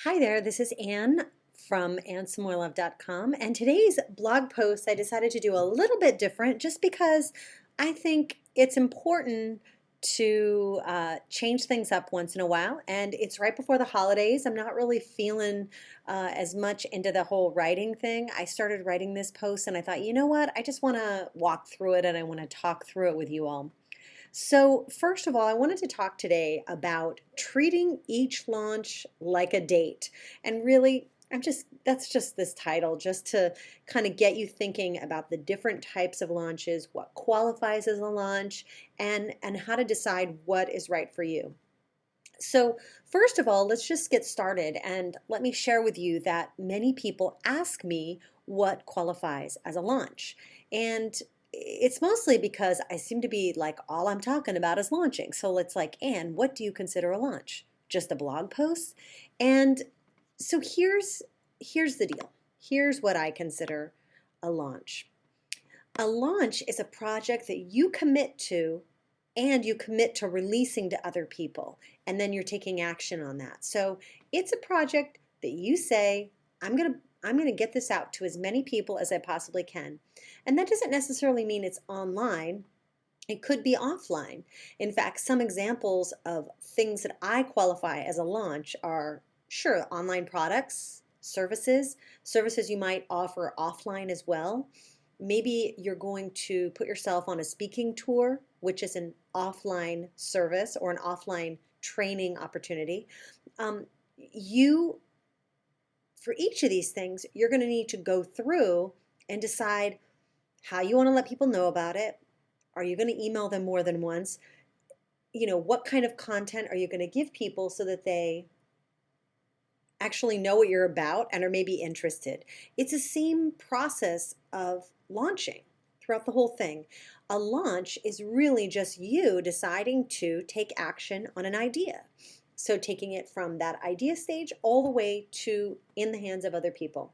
Hi there, this is Anne from AnnSamoilov.com, and today's blog post I decided to do a little bit different just because I think it's important to change things up once in a while, and it's right before the holidays. I'm not really feeling as much into the whole writing thing. I started writing this post and I thought, you know what, I just want to walk through it and I want to talk through it with you all. So, first of all, I wanted to talk today about treating each launch like a date. And really, that's just this title, just to kind of get you thinking about the different types of launches, what qualifies as a launch, and how to decide what is right for you. So, first of all, let's just get started and let me share with you that many people ask me what qualifies as a launch. And it's mostly because I seem to be like, all I'm talking about is launching. So it's like, Anne, what do you consider a launch? Just a blog post? And so here's the deal. Here's what I consider a launch. A launch is a project that you commit to and you commit to releasing to other people, and then you're taking action on that. So it's a project that you say, I'm going to get this out to as many people as I possibly can. And that doesn't necessarily mean it's online. It could be offline. In fact, some examples of things that I qualify as a launch are, sure, online products, services you might offer offline as well. Maybe you're going to put yourself on a speaking tour, which is an offline service or an offline training opportunity. You For each of these things, you're going to need to go through and decide how you want to let people know about it. Are you going to email them more than once? What kind of content are you going to give people so that they actually know what you're about and are maybe interested? It's the same process of launching throughout the whole thing. A launch is really just you deciding to take action on an idea. So taking it from that idea stage all the way to in the hands of other people.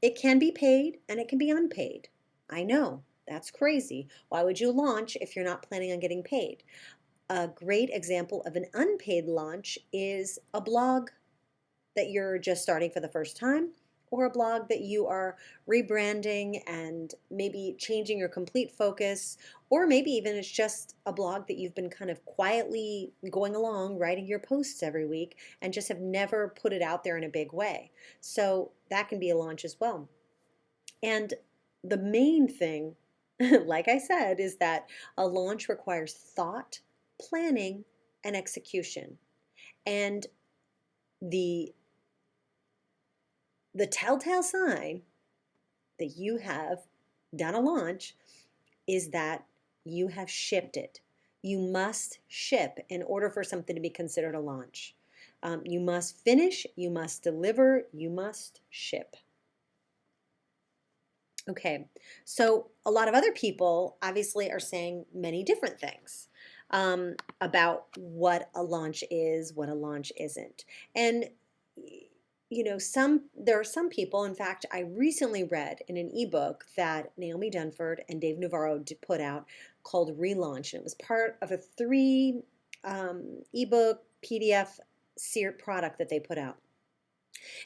It can be paid and it can be unpaid. I know, that's crazy. Why would you launch if you're not planning on getting paid? A great example of an unpaid launch is a blog that you're just starting for the first time, or a blog that you are rebranding and maybe changing your complete focus, or maybe even it's just a blog that you've been kind of quietly going along, writing your posts every week, and just have never put it out there in a big way. So that can be a launch as well. And the main thing, like I said, is that a launch requires thought, planning, and execution. And the the telltale sign that you have done a launch is that you have shipped it. You must ship in order for something to be considered a launch. You must finish, you must deliver, you must ship. Okay, so a lot of other people obviously are saying many different things about what a launch is, what a launch isn't. And there are some people, in fact, I recently read in an ebook that Naomi Dunford and Dave Navarro put out called Relaunch, and it was part of a three ebook PDF product that they put out.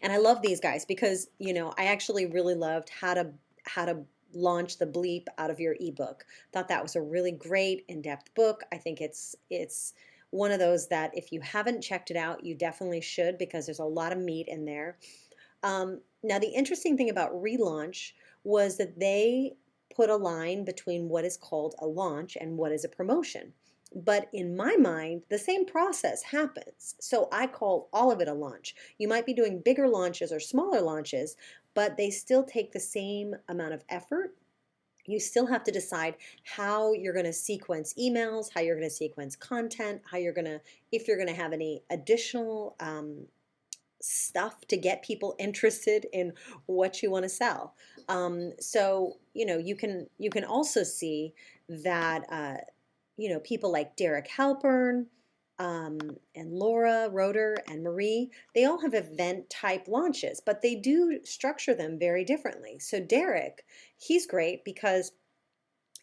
And I love these guys because, I actually really loved how to launch the bleep out of your ebook. Thought that was a really great in-depth book. I think it's one of those that if you haven't checked it out, you definitely should because there's a lot of meat in there. Now, the interesting thing about Relaunch was that they put a line between what is called a launch and what is a promotion. But in my mind, the same process happens. So I call all of it a launch. You might be doing bigger launches or smaller launches, but they still take the same amount of effort. You still have to decide how you're going to sequence emails, how you're going to sequence content, if you're going to have any additional stuff to get people interested in what you want to sell. So you can also see that people like Derek Halpern and Laura Roeder and Marie, they all have event type launches, but they do structure them very differently. So Derek, he's great because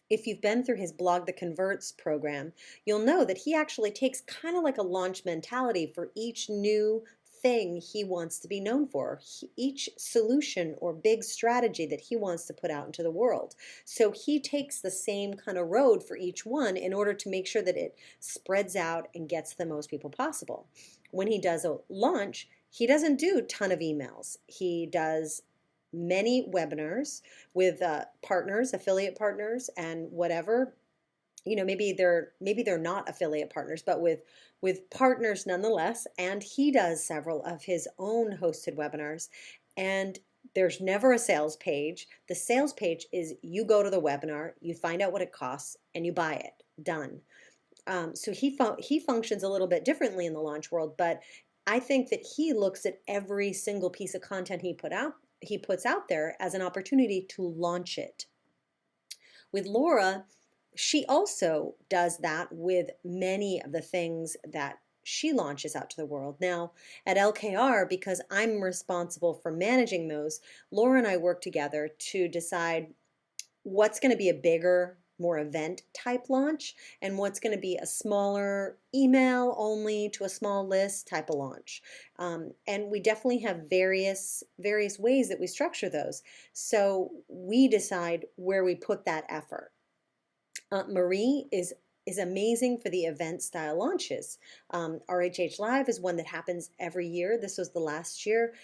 if you've been through his Blog That Converts program, you'll know that he actually takes kind of like a launch mentality for each new thing he wants to be known for, each solution or big strategy that he wants to put out into the world. So he takes the same kind of road for each one in order to make sure that it spreads out and gets to the most people possible. When he does a launch, he doesn't do a ton of emails. He does many webinars with partners, affiliate partners, and whatever. Maybe they're not affiliate partners, but with partners nonetheless. And he does several of his own hosted webinars. And there's never a sales page. The sales page is you go to the webinar, you find out what it costs, and you buy it. Done. So he functions a little bit differently in the launch world, but I think that he looks at every single piece of content he puts out there as an opportunity to launch it. With Laura, she also does that with many of the things that she launches out to the world. Now, at LKR, because I'm responsible for managing those, Laura and I work together to decide what's going to be a bigger, more event type launch and what's going to be a smaller email only to a small list type of launch. And we definitely have various ways that we structure those. So we decide where we put that effort. Marie is amazing for the event style launches. RHH Live is one that happens every year. This was the last year.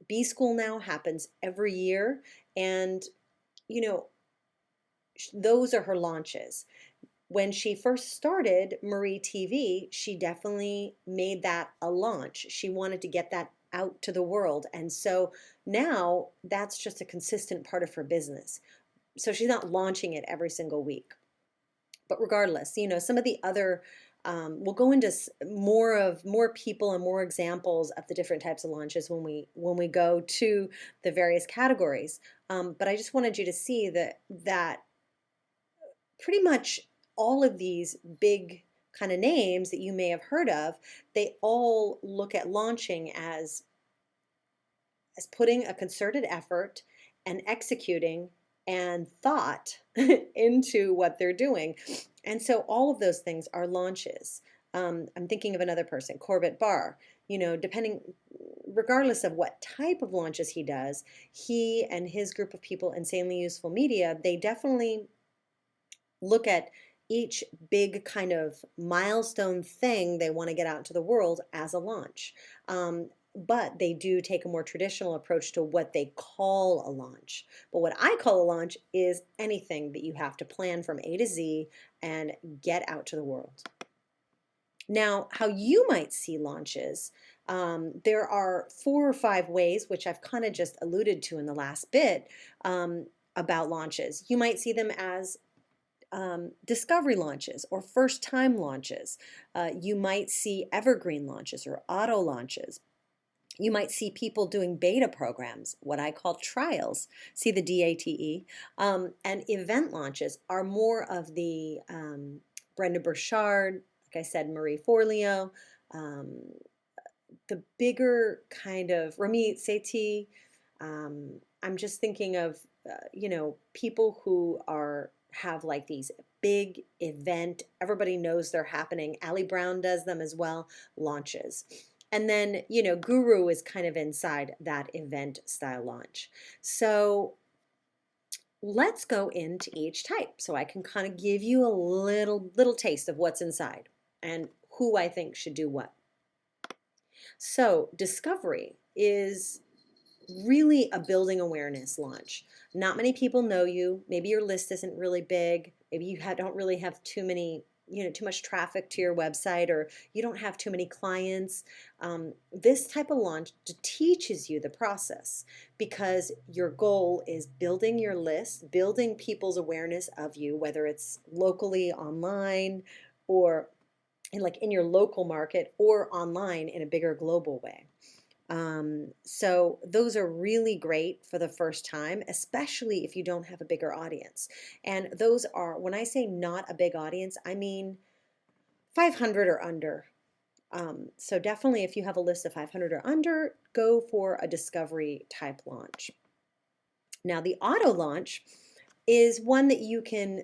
B School now happens every year. And, those are her launches. When she first started Marie TV, she definitely made that a launch. She wanted to get that out to the world. And so now that's just a consistent part of her business. So she's not launching it every single week. But regardless, some of the other, we'll go into more people and more examples of the different types of launches when we go to the various categories. But I just wanted you to see that pretty much all of these big kind of names that you may have heard of, they all look at launching as putting a concerted effort and executing and thought into what they're doing. And so all of those things are launches. I'm thinking of another person, Corbett Barr. Regardless of what type of launches he does, he and his group of people, Insanely Useful Media, they definitely look at each big kind of milestone thing they want to get out into the world as a launch. But they do take a more traditional approach to what they call a launch. But what I call a launch is anything that you have to plan from A to Z and get out to the world. Now, how you might see launches, there are 4 or 5 ways, which I've kind of just alluded to in the last bit about launches. You might see them as discovery launches or first-time launches. You might see evergreen launches or auto launches. You might see people doing beta programs, what I call trials. See the DATE. And event launches are more of the Brenda Burchard, like I said, Marie Forleo, the bigger kind of Ramit Sethi. I'm just thinking of people who have like these big event, everybody knows they're happening. Ali Brown does them as well, launches. And then, Guru is kind of inside that event style launch. So let's go into each type so I can kind of give you a little taste of what's inside and who I think should do what. So discovery is really a building awareness launch. Not many people know you. Maybe your list isn't really big. Maybe you don't really have too much traffic to your website, or you don't have too many clients. This type of launch teaches you the process because your goal is building your list, building people's awareness of you, whether it's locally online or in your local market or online in a bigger global way. So those are really great for the first time, especially if you don't have a bigger audience. And those are, when I say not a big audience, I mean 500 or under. So definitely if you have a list of 500 or under, go for a discovery type launch. Now the auto launch is one that you can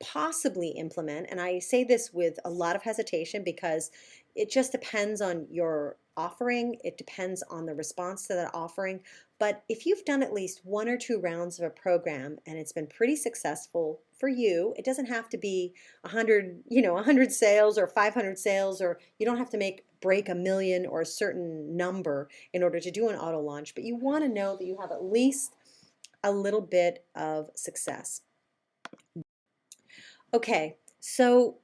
possibly implement, and I say this with a lot of hesitation because It just depends on your offering. It depends on the response to that offering. But if you've done at least 1 or 2 rounds of a program and it's been pretty successful for you, it doesn't have to be 100, 100 sales or 500 sales, or you don't have to break 1 million or a certain number in order to do an auto launch, but you want to know that you have at least a little bit of success. Okay, so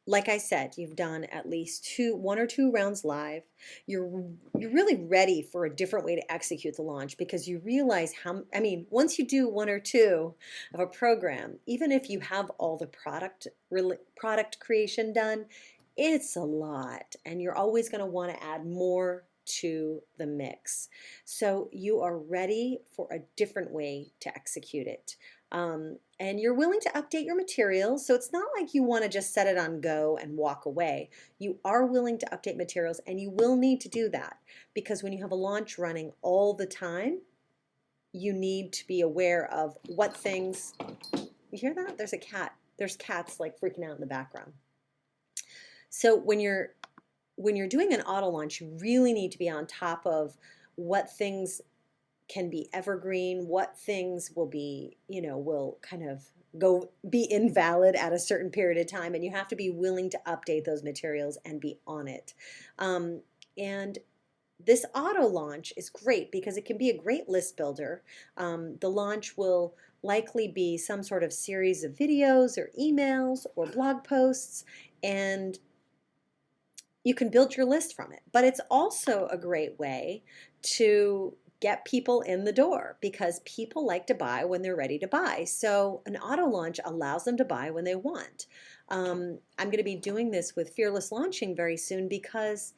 like I said, you've done at least 1 or 2 rounds live. You're really ready for a different way to execute the launch because you realize once you do 1 or 2 of a program, even if you have all the product creation done, it's a lot, and you're always going to want to add more to the mix. So you are ready for a different way to execute it. And you're willing to update your materials. So it's not like you want to just set it on go and walk away. You are willing to update materials, and you will need to do that because when you have a launch running all the time, you need to be aware of what things. You hear that? There's a cat. There's cats like freaking out in the background. So when you're doing an auto launch, you really need to be on top of what things can be evergreen, what things will be, will kind of be invalid at a certain period of time, and you have to be willing to update those materials and be on it. And this auto launch is great because it can be a great list builder. The launch will likely be some sort of series of videos or emails or blog posts, and you can build your list from it. But it's also a great way to get people in the door because people like to buy when they're ready to buy. So an auto launch allows them to buy when they want. I'm going to be doing this with Fearless Launching very soon because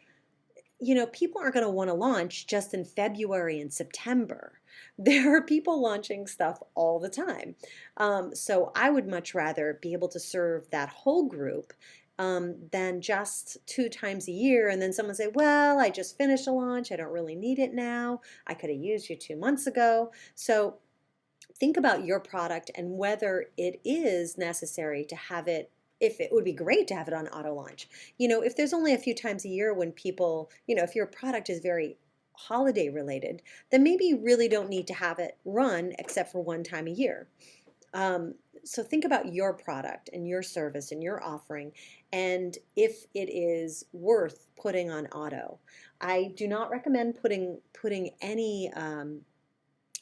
people aren't going to want to launch just in February and September. There are people launching stuff all the time. So I would much rather be able to serve that whole group than just 2 times a year. And then someone say, well, I just finished a launch. I don't really need it now. I could have used you 2 months ago. So think about your product and whether it is necessary to have it, if it would be great to have it on auto launch. If there's only a few times a year when people, if your product is very holiday related, then maybe you really don't need to have it run except for 1 time a year. So think about your product and your service and your offering and if it is worth putting on auto. I do not recommend putting any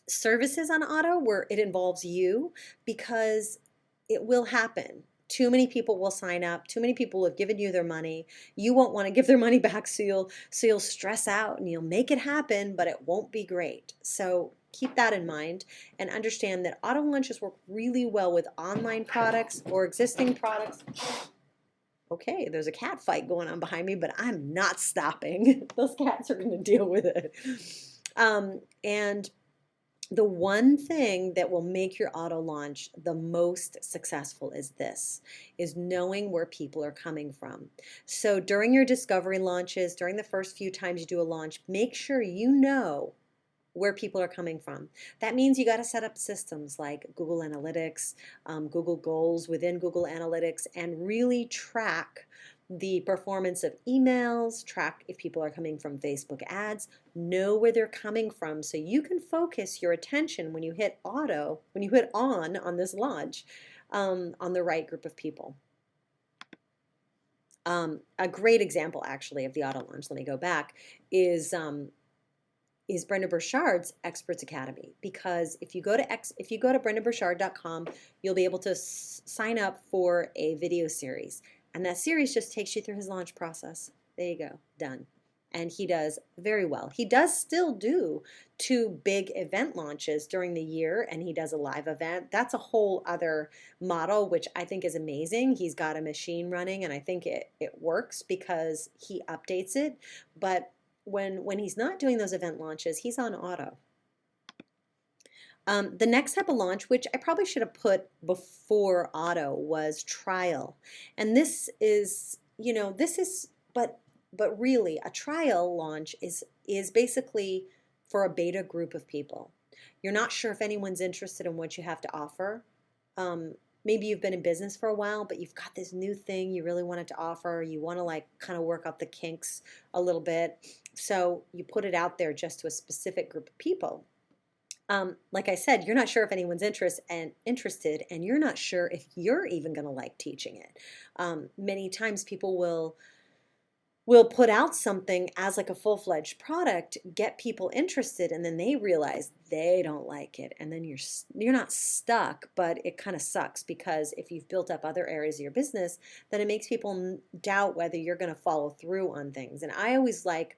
services on auto where it involves you because it will happen. Too many people will sign up. Too many people have given you their money. You won't want to give their money back, so you'll stress out and you'll make it happen, but it won't be great. So keep that in mind and understand that auto launches work really well with online products or existing products. Okay, there's a cat fight going on behind me, but I'm not stopping. Those cats are going to deal with it. And the one thing that will make your auto launch the most successful is knowing where people are coming from. So during your discovery launches, during the first few times you do a launch, make sure you know where people are coming from. That means you got to set up systems like Google Analytics, Google Goals within Google Analytics, and really track the performance of emails, track if people are coming from Facebook ads, know where they're coming from so you can focus your attention when you hit on this launch on the right group of people. A great example actually of the auto launch, let me go back, is Brenda Burchard's Experts Academy, because if you go to brendaburchard.com, you'll be able to sign up for a video series. And that series just takes you through his launch process. There you go, done. And he does very well. He does still do 2 big event launches during the year, and he does a live event. That's a whole other model, which I think is amazing. He's got a machine running, and I think it works because he updates it. But when he's not doing those event launches, he's on auto. The next type of launch, which I probably should have put before auto, was trial. And this is, but really a trial launch is basically for a beta group of people. You're not sure if anyone's interested in what you have to offer. maybe you've been in business for a while, but you've got this new thing you really wanted to offer. You want to like kind of work out the kinks a little bit. So you put it out there just to a specific group of people. Like I said, you're not sure if anyone's interested, and you're not sure if you're even going to like teaching it. Many times people will put out something as like a full-fledged product, get people interested, and then they realize they don't like it, and then you're not stuck, but it kind of sucks, because if you've built up other areas of your business, then it makes people doubt whether you're going to follow through on things. And I always like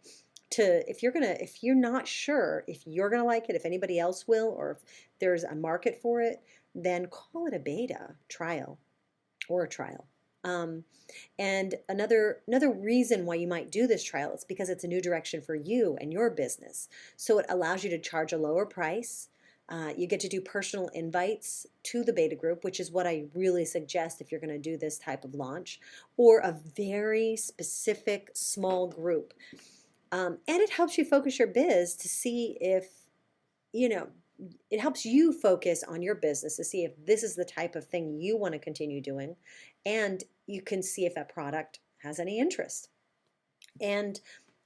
to, if you're not sure if you're gonna like it, if anybody else will, or if there's a market for it, then call it a beta trial or a trial. And another reason why you might do this trial is because it's a new direction for you and your business. So it allows you to charge a lower price. You get to do personal invites to the beta group, which is what I really suggest if you're going to do this type of launch, or a very specific small group. And it helps you focus your biz to see if, it helps you focus on your business to see if this is the type of thing you want to continue doing. And you can see if that product has any interest. And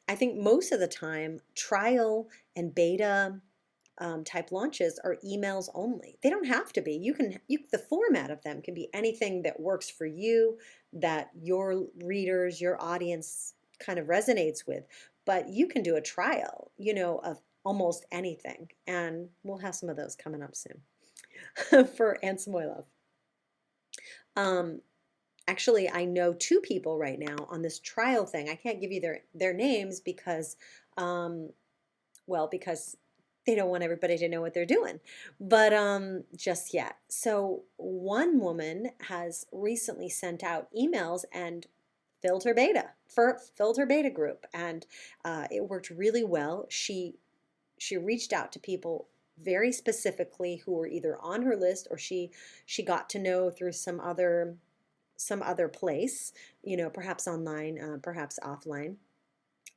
I think most of the time, trial and beta type launches are emails only. They don't have to be. The format of them can be anything that works for you, that your readers, your audience kind of resonates with. But you can do a trial, of almost anything. And we'll have some of those coming up soon for And Some More Love. Actually, I know two people right now on this trial thing. I can't give you their names because, because they don't want everybody to know what they're doing, but just yet. So one woman has recently sent out emails and filled her beta group, and it worked really well. She reached out to people very specifically who were either on her list, or she got to know through some other place, perhaps online, perhaps offline.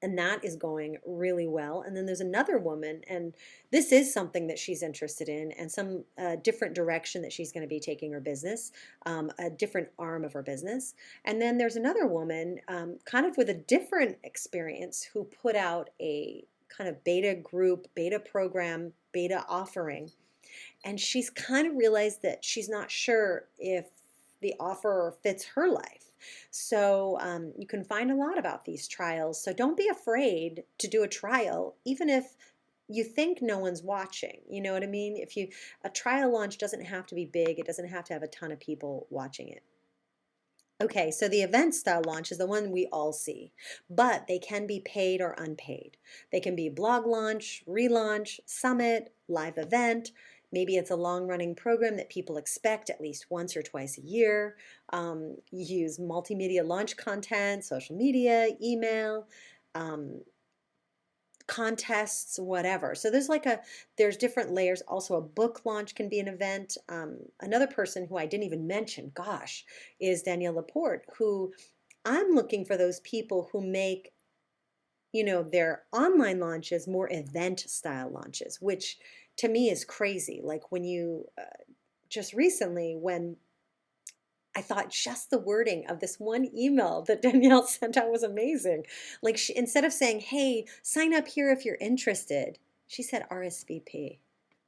And that is going really well. And then there's another woman, and this is something that she's interested in, and some different direction that she's going to be taking her business, a different arm of her business. And then there's another woman, kind of with a different experience, who put out a kind of beta group, beta program, beta offering. And she's kind of realized that she's not sure if the offer fits her life. So you can find a lot about these trials. So don't be afraid to do a trial, even if you think no one's watching. You know what I mean? A trial launch doesn't have to be big. It doesn't have to have a ton of people watching it. Okay, so the event style launch is the one we all see, but they can be paid or unpaid. They can be blog launch, relaunch, summit, live event. Maybe it's a long-running program that people expect at least once or twice a year. You use multimedia launch content, social media, email, contests, whatever. So there's different layers. Also, a book launch can be an event. Another person who I didn't even mention, gosh, is Danielle Laporte, who I'm looking for those people who make, their online launches more event style launches, which to me is crazy. Like when just recently, when I thought just the wording of this one email that Danielle sent out was amazing. Like instead of saying, hey, sign up here if you're interested, she said RSVP.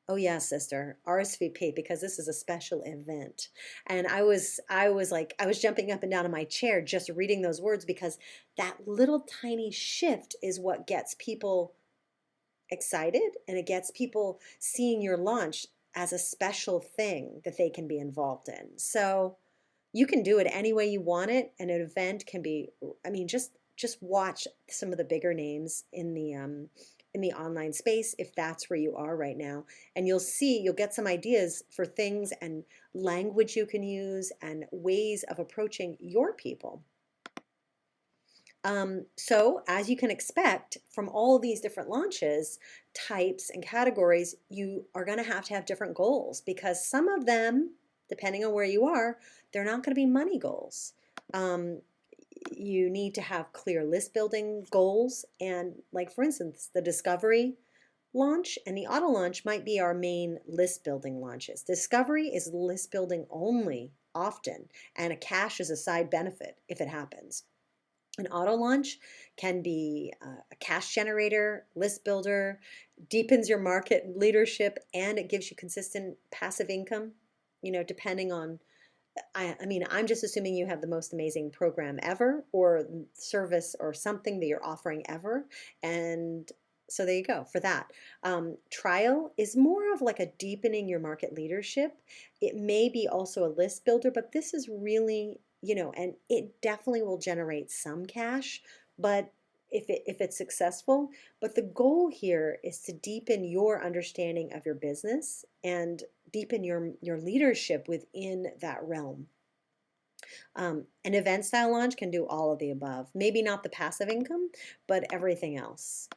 Oh yeah, sister, RSVP, because this is a special event. And I was jumping up and down in my chair just reading those words, because that little tiny shift is what gets people excited, and it gets people seeing your launch as a special thing that they can be involved in. So you can do it any way you want it, and an event can be, just watch some of the bigger names in the online space, if that's where you are right now, and you'll get some ideas for things and language you can use and ways of approaching your people. So as you can expect from all these different launches, types and categories, you are going to have different goals, because some of them, depending on where you are, they're not going to be money goals. You need to have clear list building goals, and like for instance, the discovery launch and the auto launch might be our main list building launches. Discovery is list building only often, and a cash is a side benefit if it happens. An auto launch can be a cash generator, list builder, deepens your market leadership, and it gives you consistent passive income, depending on, I mean, I'm just assuming you have the most amazing program ever or service or something that you're offering ever. And so there you go for that. Trial is more of like a deepening your market leadership. It may be also a list builder, but this is really, and it definitely will generate some cash, but if it's successful, but the goal here is to deepen your understanding of your business and deepen your leadership within that realm. An event style launch can do all of the above. Maybe not the passive income, but everything else.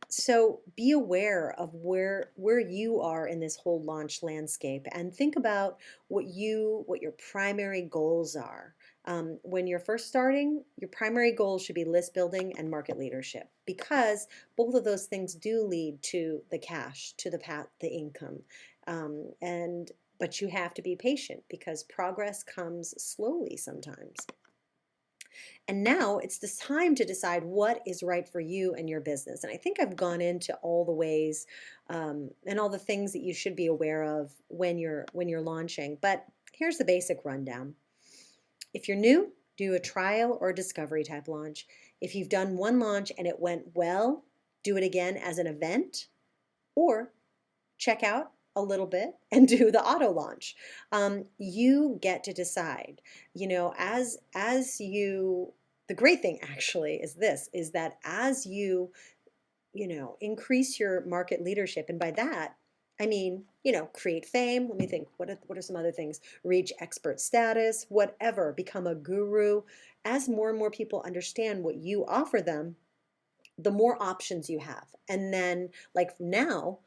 So be aware of where you are in this whole launch landscape and think about what your primary goals are. When you're first starting, your primary goals should be list building and market leadership because both of those things do lead to the cash, to the income. But you have to be patient because progress comes slowly sometimes. And now it's this time to decide what is right for you and your business. And I think I've gone into all the ways and all the things that you should be aware of when you're launching. But here's the basic rundown. If you're new, do a trial or discovery type launch. If you've done one launch and it went well, do it again as an event or check out a little bit and do the auto launch. You get to decide, the great thing actually is that as you increase your market leadership, and by that, I mean, create fame. Let me think, what are some other things? Reach expert status, whatever, become a guru. As more and more people understand what you offer them, the more options you have. And then like now,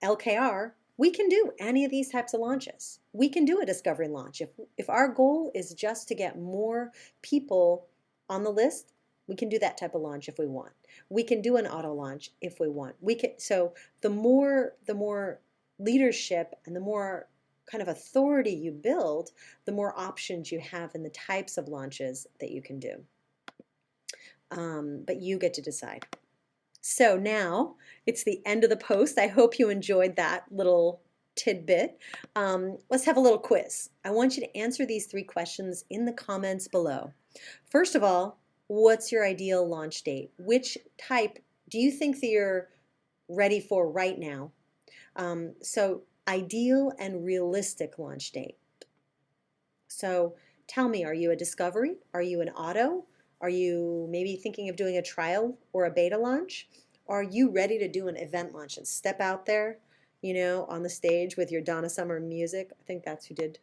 LKR, we can do any of these types of launches. We can do a discovery launch. If our goal is just to get more people on the list, we can do that type of launch if we want. We can do an auto launch if we want. So the more leadership and the more kind of authority you build, the more options you have in the types of launches that you can do. But you get to decide. So now it's the end of the post. I hope you enjoyed that little tidbit. Let's have a little quiz. I want you to answer these 3 questions in the comments below. First of all, what's your ideal launch date? Which type do you think that you're ready for right now? So ideal and realistic launch date. So tell me, are you a discovery? Are you an auto? Are you maybe thinking of doing a trial or a beta launch? Are you ready to do an event launch and step out there, on the stage with your Donna Summer music? I think that's who did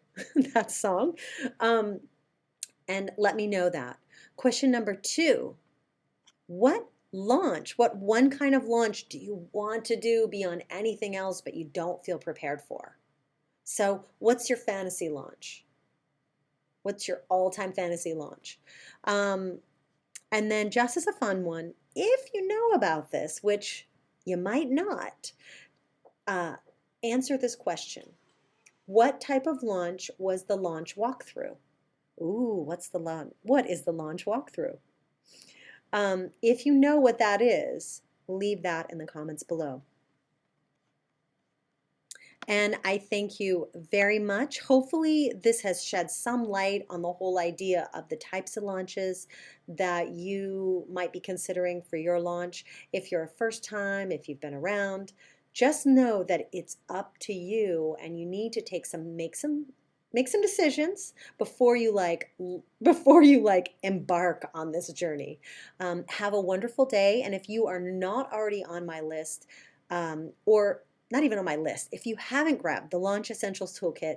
that song. And let me know that. Question number 2, what one kind of launch do you want to do beyond anything else but you don't feel prepared for? So what's your fantasy launch? What's your all-time fantasy launch? And then just as a fun one, if you know about this, which you might not, answer this question. What type of launch was the launch walkthrough? Ooh, what is the launch walkthrough? If you know what that is, leave that in the comments below. And I thank you very much. Hopefully this has shed some light on the whole idea of the types of launches that you might be considering for your launch. If you're a first time, if you've been around, just know that it's up to you and you need to make some decisions before you embark on this journey. Have a wonderful day, and if you are not already on my list, or not even on my list, if you haven't grabbed the Launch Essentials Toolkit,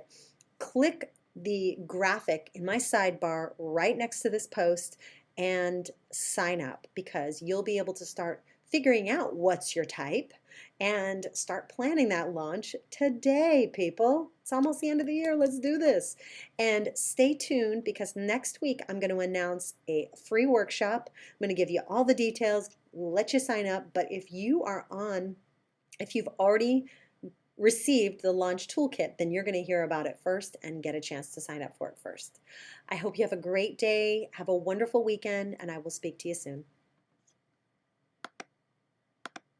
click the graphic in my sidebar right next to this post and sign up, because you'll be able to start figuring out what's your type and start planning that launch today, people. It's almost the end of the year. Let's do this. And stay tuned, because next week I'm going to announce a free workshop. I'm going to give you all the details, let you sign up. But if you've already received the launch toolkit, then you're going to hear about it first and get a chance to sign up for it first. I hope you have a great day, have a wonderful weekend, and I will speak to you soon.